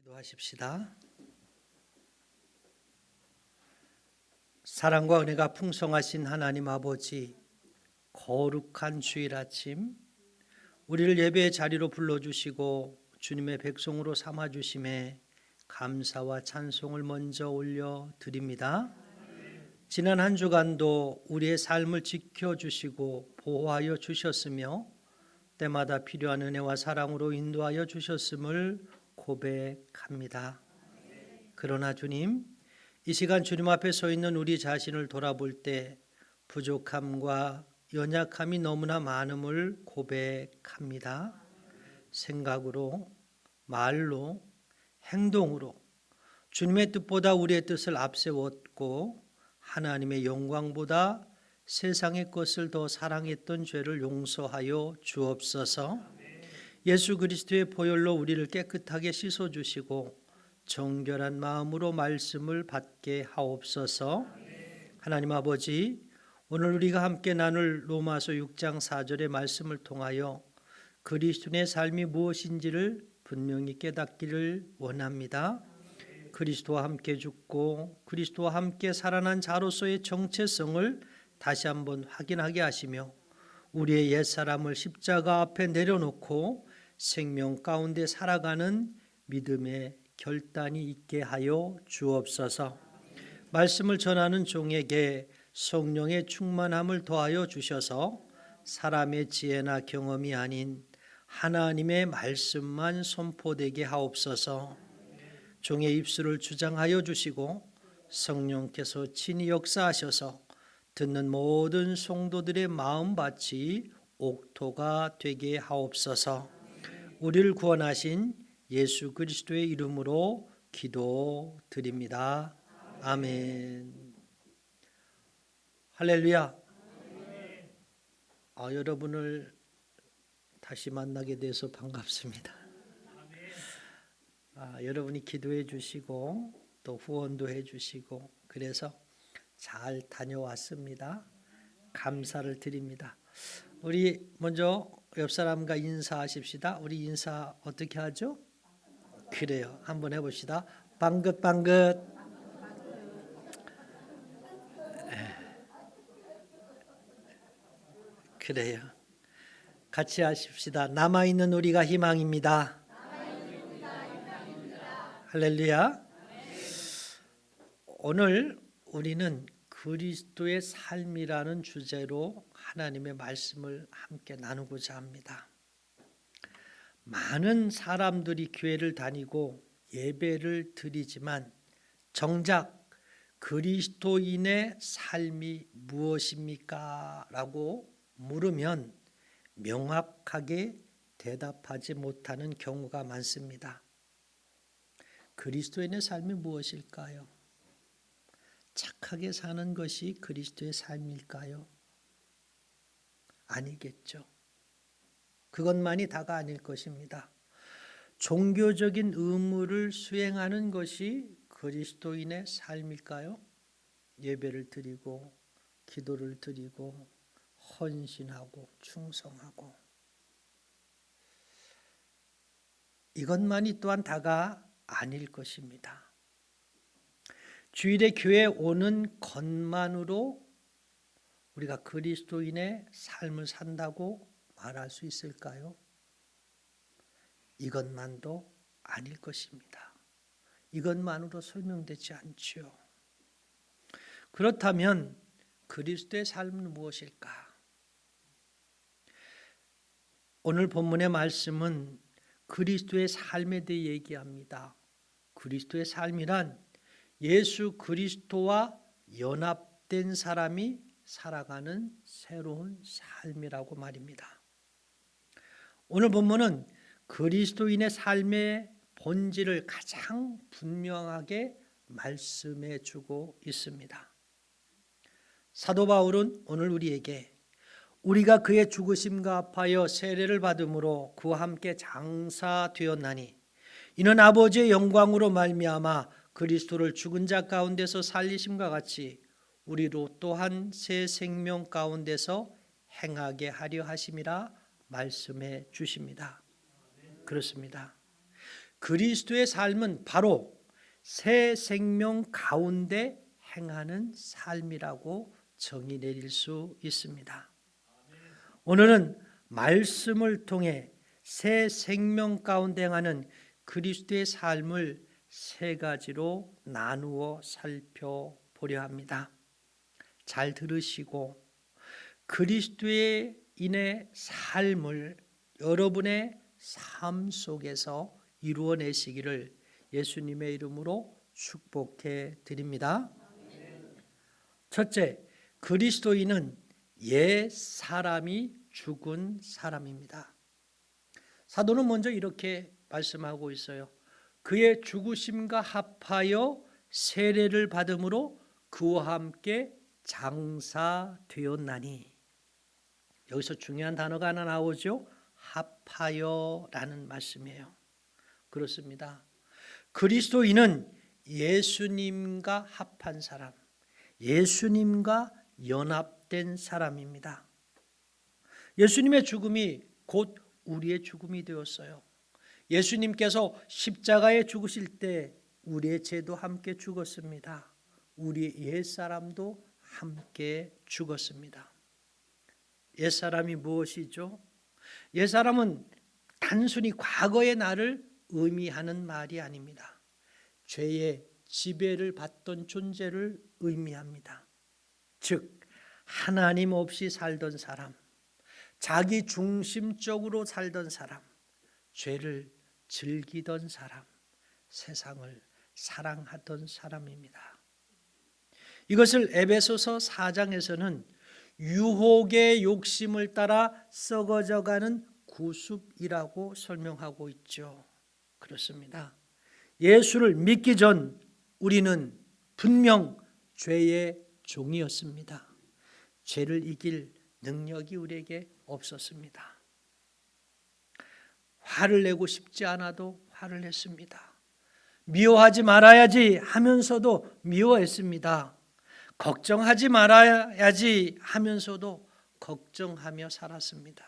기도하십시다. 사랑과 은혜가 풍성하신 하나님 아버지, 거룩한 주일 아침 우리를 예배의 자리로 불러주시고 주님의 백성으로 삼아주심에 감사와 찬송을 먼저 올려드립니다. 지난 한 주간도 우리의 삶을 지켜주시고 보호하여 주셨으며 때마다 필요한 은혜와 사랑으로 인도하여 주셨음을 고백합니다. 그러나 주님, 이 시간 주님 앞에 서 있는 우리 자신을 돌아볼 때 부족함과 연약함이 너무나 많음을 고백합니다. 생각으로, 말로, 행동으로 주님의 뜻보다 우리의 뜻을 앞세웠고 하나님의 영광보다 세상의 것을 더 사랑했던 죄를 용서하여 주옵소서. 예수 그리스도의 보혈로 우리를 깨끗하게 씻어주시고 정결한 마음으로 말씀을 받게 하옵소서. 하나님 아버지, 오늘 우리가 함께 나눌 로마서 6장 4절의 말씀을 통하여 그리스도의 삶이 무엇인지를 분명히 깨닫기를 원합니다. 그리스도와 함께 죽고 그리스도와 함께 살아난 자로서의 정체성을 다시 한번 확인하게 하시며 우리의 옛사람을 십자가 앞에 내려놓고 생명 가운데 살아가는 믿음의 결단이 있게 하여 주옵소서. 말씀을 전하는 종에게 성령의 충만함을 더하여 주셔서 사람의 지혜나 경험이 아닌 하나님의 말씀만 선포되게 하옵소서. 종의 입술을 주장하여 주시고 성령께서 친히 역사하셔서 듣는 모든 성도들의 마음밭이 옥토가 되게 하옵소서. 우리를 구원하신 예수 그리스도의 이름으로 기도드립니다. 아멘. 할렐루야. 여러분을 다시 만나게 돼서 반갑습니다. 여러분이 기도해 주시고 또 후원도 해 주시고 그래서 잘 다녀왔습니다. 감사를 드립니다. 우리 먼저 옆 사람과 인사하십시다. 우리 인사 어떻게 하죠? 그래요. 한번 해봅시다. 방긋방긋. 그래요. 같이 하십시다. 남아있는 우리가 희망입니다. 할렐루야. 오늘 우리는 그리스도의 삶이라는 주제로 하나님의 말씀을 함께 나누고자 합니다. 많은 사람들이 교회를 다니고 예배를 드리지만 정작 그리스도인의 삶이 무엇입니까? 라고 물으면 명확하게 대답하지 못하는 경우가 많습니다. 그리스도인의 삶이 무엇일까요? 착하게 사는 것이 그리스도의 삶일까요? 아니겠죠. 그것만이 다가 아닐 것입니다. 종교적인 의무를 수행하는 것이 그리스도인의 삶일까요? 예배를 드리고 기도를 드리고 헌신하고 충성하고 이것만이 또한 다가 아닐 것입니다. 주일에 교회에 오는 것만으로 우리가 그리스도인의 삶을 산다고 말할 수 있을까요? 이것만도 아닐 것입니다. 이것만으로 설명되지 않죠. 그렇다면 그리스도의 삶은 무엇일까? 오늘 본문의 말씀은 그리스도의 삶에 대해 얘기합니다. 그리스도의 삶이란 예수 그리스도와 연합된 사람이 살아가는 새로운 삶이라고 말입니다. 오늘 본문은 그리스도인의 삶의 본질을 가장 분명하게 말씀해 주고 있습니다. 사도 바울은 오늘 우리에게 우리가 그의 죽으심과 합하여 세례를 받음으로 그와 함께 장사되었나니 이는 아버지의 영광으로 말미암아 그리스도를 죽은 자 가운데서 살리심과 같이 우리로 또한 새 생명 가운데서 행하게 하려 하심이라 말씀해 주십니다. 그렇습니다. 그리스도의 삶은 바로 새 생명 가운데 행하는 삶이라고 정의 내릴 수 있습니다. 오늘은 말씀을 통해 새 생명 가운데 행하는 그리스도의 삶을 세 가지로 나누어 살펴보려 합니다. 잘 들으시고 그리스도의 인의 삶을 여러분의 삶 속에서 이루어내시기를 예수님의 이름으로 축복해 드립니다. 첫째, 그리스도인은 옛 사람이 죽은 사람입니다. 사도는 먼저 이렇게 말씀하고 있어요. 그의 죽으심과 합하여 세례를 받음으로 그와 함께 장사되었나니. 여기서 중요한 단어가 하나 나오죠. 합하여라는 말씀이에요. 그렇습니다. 그리스도인은 예수님과 합한 사람, 예수님과 연합된 사람입니다. 예수님의 죽음이 곧 우리의 죽음이 되었어요. 예수님께서 십자가에 죽으실 때 우리의 죄도 함께 죽었습니다. 우리의 옛사람도 함께 죽었습니다. 옛사람이 무엇이죠? 옛사람은 단순히 과거의 나를 의미하는 말이 아닙니다. 죄의 지배를 받던 존재를 의미합니다. 즉 하나님 없이 살던 사람, 자기 중심적으로 살던 사람, 죄를 즐기던 사람, 세상을 사랑하던 사람입니다. 이것을 에베소서 4장에서는 유혹의 욕심을 따라 썩어져가는 구습이라고 설명하고 있죠. 그렇습니다. 예수를 믿기 전 우리는 분명 죄의 종이었습니다. 죄를 이길 능력이 우리에게 없었습니다. 화를 내고 싶지 않아도 화를 냈습니다. 미워하지 말아야지 하면서도 미워했습니다. 걱정하지 말아야지 하면서도 걱정하며 살았습니다.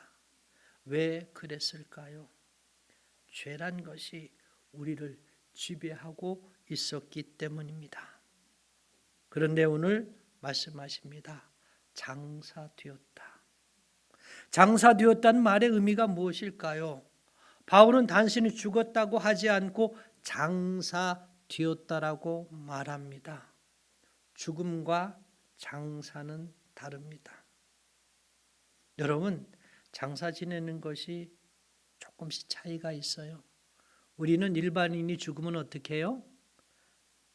왜 그랬을까요? 죄란 것이 우리를 지배하고 있었기 때문입니다. 그런데 오늘 말씀하십니다. 장사되었다. 장사되었다는 말의 의미가 무엇일까요? 바울은 단순히 죽었다고 하지 않고 장사되었다라고 말합니다. 죽음과 장사는 다릅니다. 여러분, 장사 지내는 것이 조금씩 차이가 있어요. 우리는 일반인이 죽으면 어떻게 해요?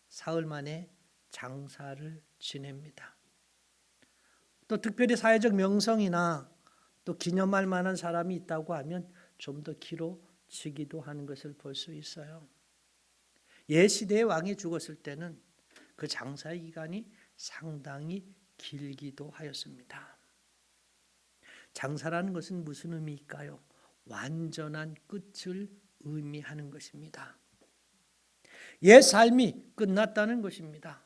사흘 만에 장사를 지냅니다. 또 특별히 사회적 명성이나 또 기념할 만한 사람이 있다고 하면 좀 더 길어지기도 하는 것을 볼 수 있어요. 옛 시대의 왕이 죽었을 때는 그 장사의 기간이 상당히 길기도 하였습니다. 장사라는 것은 무슨 의미일까요? 완전한 끝을 의미하는 것입니다. 옛 삶이 끝났다는 것입니다.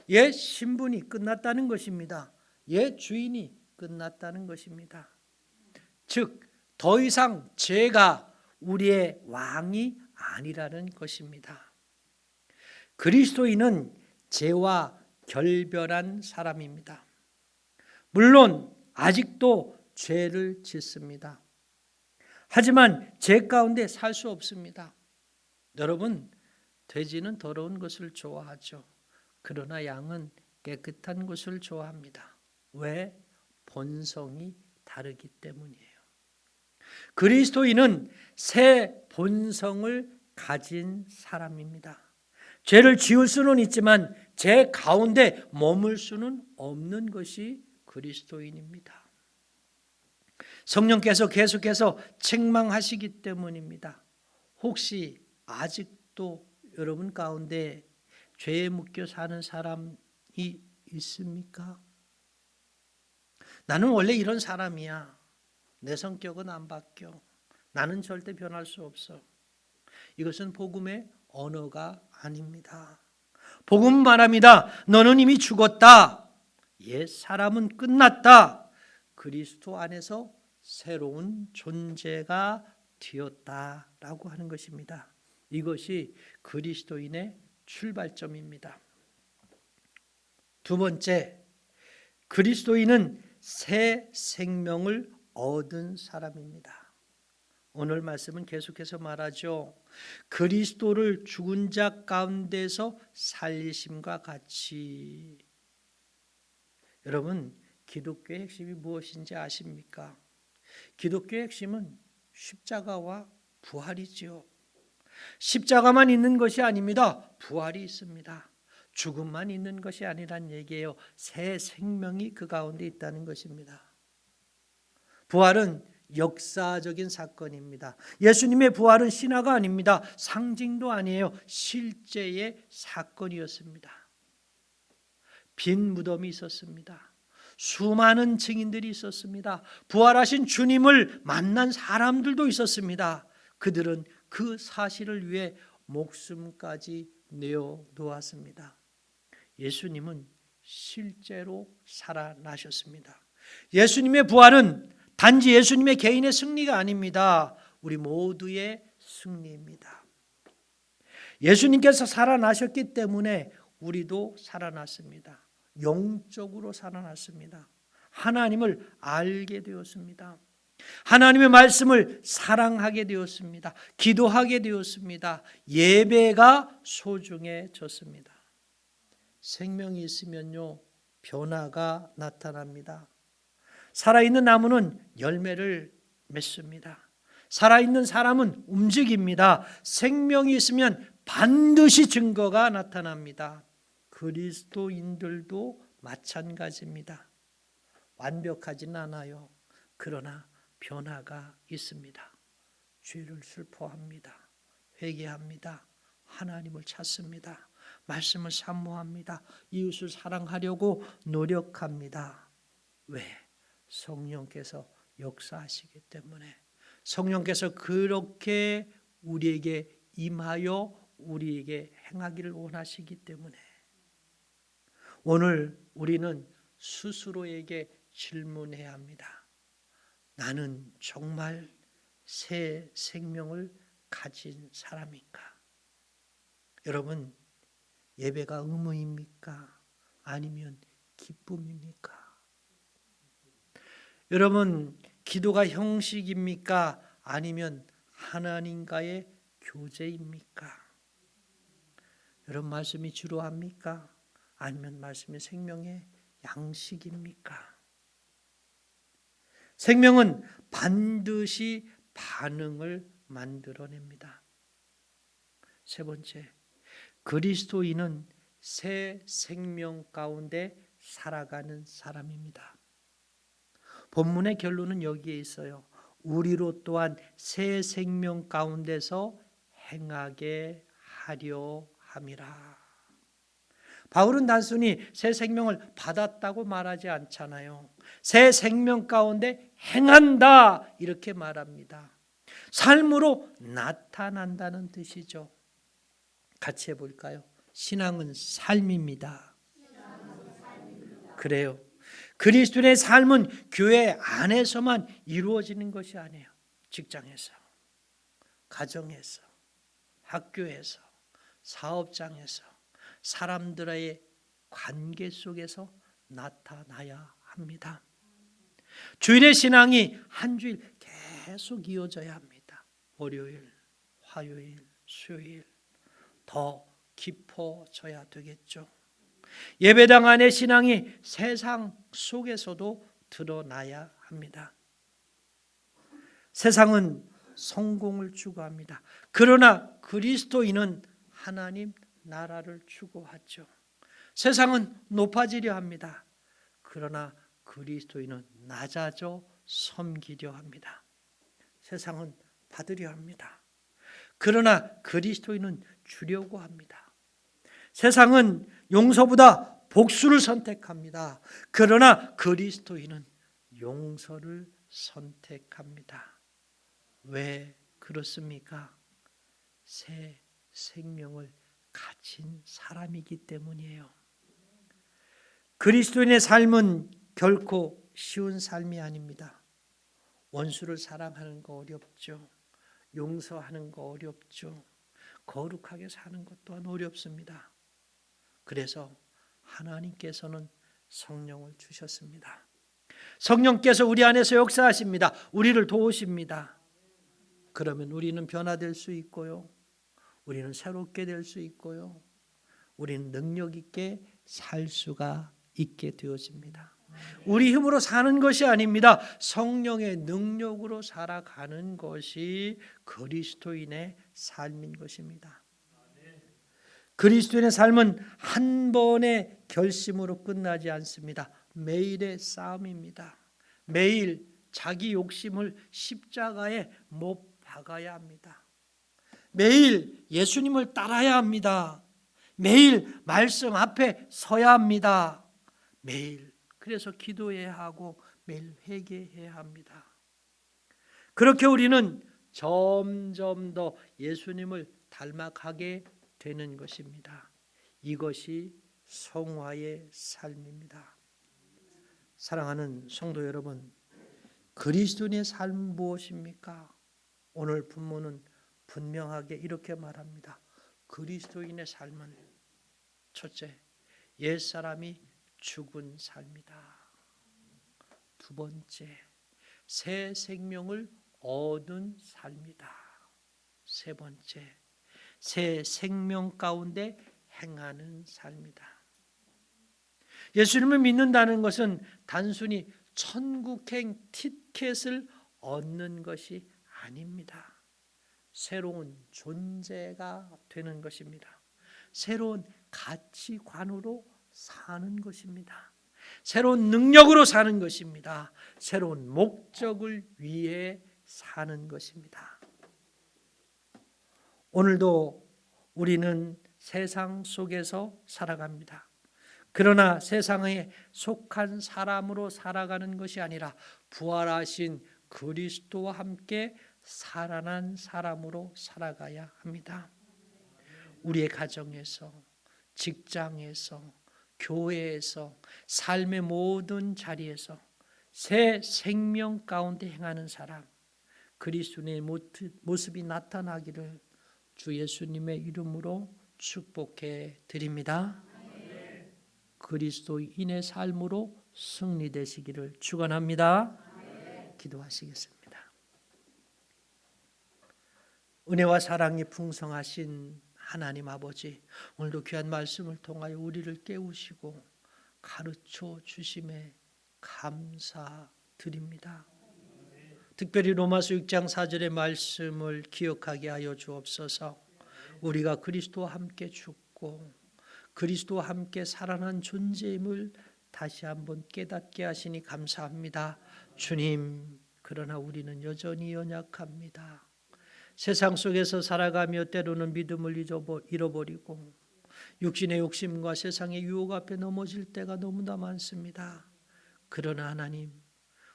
옛 신분이 끝났다는 것입니다. 옛 주인이 끝났다는 것입니다. 즉, 더 이상 죄가 우리의 왕이 아니라는 것입니다. 그리스도인은 죄와 결별한 사람입니다. 물론 아직도 죄를 짓습니다. 하지만 죄 가운데 살 수 없습니다. 여러분, 돼지는 더러운 것을 좋아하죠. 그러나 양은 깨끗한 것을 좋아합니다. 왜? 본성이 다르기 때문이에요. 그리스도인은 새 본성을 가진 사람입니다. 죄를 지울 수는 있지만 죄 가운데 머물 수는 없는 것이 그리스도인입니다. 성령께서 계속해서 책망하시기 때문입니다. 혹시 아직도 여러분 가운데 죄에 묶여 사는 사람이 있습니까? 나는 원래 이런 사람이야. 내 성격은 안 바뀌어. 나는 절대 변할 수 없어. 이것은 복음의 언어가 아닙니다. 복음은 말합니다. 너는 이미 죽었다. 옛 사람은 끝났다. 그리스도 안에서 새로운 존재가 되었다라고 하는 것입니다. 이것이 그리스도인의 출발점입니다. 두 번째, 그리스도인은 새 생명을 얻은 사람입니다. 오늘 말씀은 계속해서 말하죠. 그리스도를 죽은 자 가운데서 살리심과 같이. 여러분, 기독교의 핵심이 무엇인지 아십니까? 기독교의 핵심은 십자가와 부활이지요. 십자가만 있는 것이 아닙니다. 부활이 있습니다. 죽음만 있는 것이 아니란 얘기예요. 새 생명이 그 가운데 있다는 것입니다. 부활은 역사적인 사건입니다. 예수님의 부활은 신화가 아닙니다. 상징도 아니에요. 실제의 사건이었습니다. 빈 무덤이 있었습니다. 수많은 증인들이 있었습니다. 부활하신 주님을 만난 사람들도 있었습니다. 그들은 그 사실을 위해 목숨까지 내어놓았습니다. 예수님은 실제로 살아나셨습니다. 예수님의 부활은 단지 예수님의 개인의 승리가 아닙니다. 우리 모두의 승리입니다. 예수님께서 살아나셨기 때문에 우리도 살아났습니다. 영적으로 살아났습니다. 하나님을 알게 되었습니다. 하나님의 말씀을 사랑하게 되었습니다. 기도하게 되었습니다. 예배가 소중해졌습니다. 생명이 있으면요, 변화가 나타납니다. 살아있는 나무는 열매를 맺습니다. 살아있는 사람은 움직입니다. 생명이 있으면 반드시 증거가 나타납니다. 그리스도인들도 마찬가지입니다. 완벽하진 않아요. 그러나 변화가 있습니다. 죄를 슬퍼합니다. 회개합니다. 하나님을 찾습니다. 말씀을 사모합니다. 이웃을 사랑하려고 노력합니다. 왜? 성령께서 역사하시기 때문에, 성령께서 그렇게 우리에게 임하여 우리에게 행하기를 원하시기 때문에, 오늘 우리는 스스로에게 질문해야 합니다. 나는 정말 새 생명을 가진 사람인가? 여러분, 예배가 의무입니까? 아니면 기쁨입니까? 여러분, 기도가 형식입니까? 아니면 하나님과의 교제입니까? 여러분, 말씀이 지루합니까? 아니면 말씀이 생명의 양식입니까? 생명은 반드시 반응을 만들어냅니다. 세 번째, 그리스도인은 새 생명 가운데 살아가는 사람입니다. 본문의 결론은 여기에 있어요. 우리로 또한 새 생명 가운데서 행하게 하려 함이라. 바울은 단순히 새 생명을 받았다고 말하지 않잖아요. 새 생명 가운데 행한다 이렇게 말합니다. 삶으로 나타난다는 뜻이죠. 같이 해볼까요? 신앙은 삶입니다. 그래요. 그리스도의 삶은 교회 안에서만 이루어지는 것이 아니에요. 직장에서, 가정에서, 학교에서, 사업장에서, 사람들의 관계 속에서 나타나야 합니다. 주일의 신앙이 한 주일 계속 이어져야 합니다. 월요일, 화요일, 수요일 더 깊어져야 되겠죠. 예배당 안의 신앙이 세상 속에서도 드러나야 합니다. 세상은 성공을 추구합니다. 그러나 그리스도인은 하나님 나라를 추구하죠. 세상은 높아지려 합니다. 그러나 그리스도인은 낮아져 섬기려 합니다. 세상은 받으려 합니다. 그러나 그리스도인은 주려고 합니다. 세상은 용서보다 복수를 선택합니다. 그러나 그리스도인은 용서를 선택합니다. 왜 그렇습니까? 새 생명을 가진 사람이기 때문이에요. 그리스도인의 삶은 결코 쉬운 삶이 아닙니다. 원수를 사랑하는 거 어렵죠. 용서하는 거 어렵죠. 거룩하게 사는 것 또한 어렵습니다. 그래서 하나님께서는 성령을 주셨습니다. 성령께서 우리 안에서 역사하십니다. 우리를 도우십니다. 그러면 우리는 변화될 수 있고요. 우리는 새롭게 될 수 있고요. 우리는 능력 있게 살 수가 있게 되어집니다. 우리 힘으로 사는 것이 아닙니다. 성령의 능력으로 살아가는 것이 그리스도인의 삶인 것입니다. 그리스도인의 삶은 한 번의 결심으로 끝나지 않습니다. 매일의 싸움입니다. 매일 자기 욕심을 십자가에 못 박아야 합니다. 매일 예수님을 따라야 합니다. 매일 말씀 앞에 서야 합니다. 매일 그래서 기도해야 하고 매일 회개해야 합니다. 그렇게 우리는 점점 더 예수님을 닮아가게 되는 것입니다. 이것이 성화의 삶입니다. 사랑하는 성도 여러분, 그리스도인의 삶은 무엇입니까? 오늘 본문은 분명하게 이렇게 말합니다. 그리스도인의 삶은 첫째, 옛사람이 죽은 삶이다. 두 번째, 새 생명을 얻은 삶이다. 세 번째, 새 생명 가운데 행하는 삶이다. 예수님을 믿는다는 것은 단순히 천국행 티켓을 얻는 것이 아닙니다. 새로운 존재가 되는 것입니다. 새로운 가치관으로 사는 것입니다. 새로운 능력으로 사는 것입니다. 새로운 목적을 위해 사는 것입니다. 오늘도 우리는 세상 속에서 살아갑니다. 그러나 세상에 속한 사람으로 살아가는 것이 아니라 부활하신 그리스도와 함께 살아난 사람으로 살아가야 합니다. 우리의 가정에서, 직장에서, 교회에서, 삶의 모든 자리에서 새 생명 가운데 행하는 사람, 그리스도의 모습이 나타나기를 주 예수님의 이름으로 축복해 드립니다. 그리스도인의 삶으로 승리되시기를 축원합니다. 기도하시겠습니다. 은혜와 사랑이 풍성하신 하나님 아버지, 오늘도 귀한 말씀을 통하여 우리를 깨우시고 가르쳐 주심에 감사드립니다. 특별히 로마서 6장 4절의 말씀을 기억하게 하여 주옵소서. 우리가 그리스도와 함께 죽고 그리스도와 함께 살아난 존재임을 다시 한번 깨닫게 하시니 감사합니다. 주님, 그러나 우리는 여전히 연약합니다. 세상 속에서 살아가며 때로는 믿음을 잃어버리고 육신의 욕심과 세상의 유혹 앞에 넘어질 때가 너무나 많습니다. 그러나 하나님,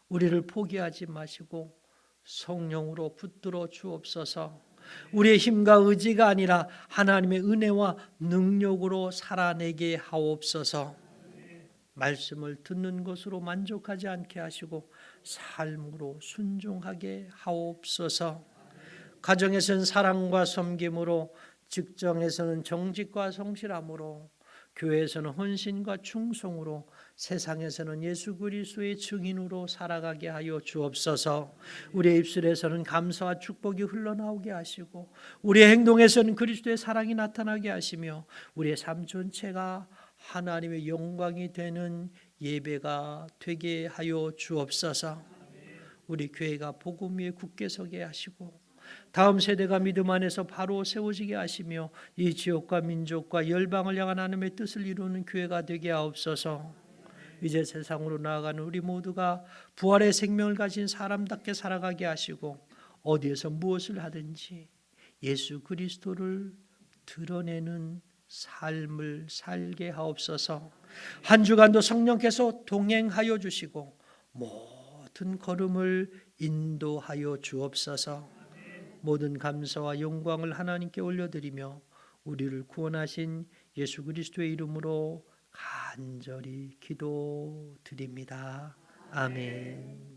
우리를 포기하지 마시고 성령으로 붙들어 주옵소서. 우리의 힘과 의지가 아니라 하나님의 은혜와 능력으로 살아내게 하옵소서. 말씀을 듣는 것으로 만족하지 않게 하시고 삶으로 순종하게 하옵소서. 가정에서는 사랑과 섬김으로, 직장에서는 정직과 성실함으로, 교회에서는 헌신과 충성으로, 세상에서는 예수 그리스도의 증인으로 살아가게 하여 주옵소서. 우리의 입술에서는 감사와 축복이 흘러나오게 하시고 우리의 행동에서는 그리스도의 사랑이 나타나게 하시며 우리의 삶 전체가 하나님의 영광이 되는 예배가 되게 하여 주옵소서. 우리 교회가 복음 위에 굳게 서게 하시고 다음 세대가 믿음 안에서 바로 세워지게 하시며 이 지역과 민족과 열방을 향한 하나님의 뜻을 이루는 교회가 되게 하옵소서. 이제 세상으로 나아가는 우리 모두가 부활의 생명을 가진 사람답게 살아가게 하시고 어디에서 무엇을 하든지 예수 그리스도를 드러내는 삶을 살게 하옵소서. 한 주간도 성령께서 동행하여 주시고 모든 걸음을 인도하여 주옵소서. 모든 감사와 영광을 하나님께 올려드리며 우리를 구원하신 예수 그리스도의 이름으로 간절히 기도드립니다. 아멘.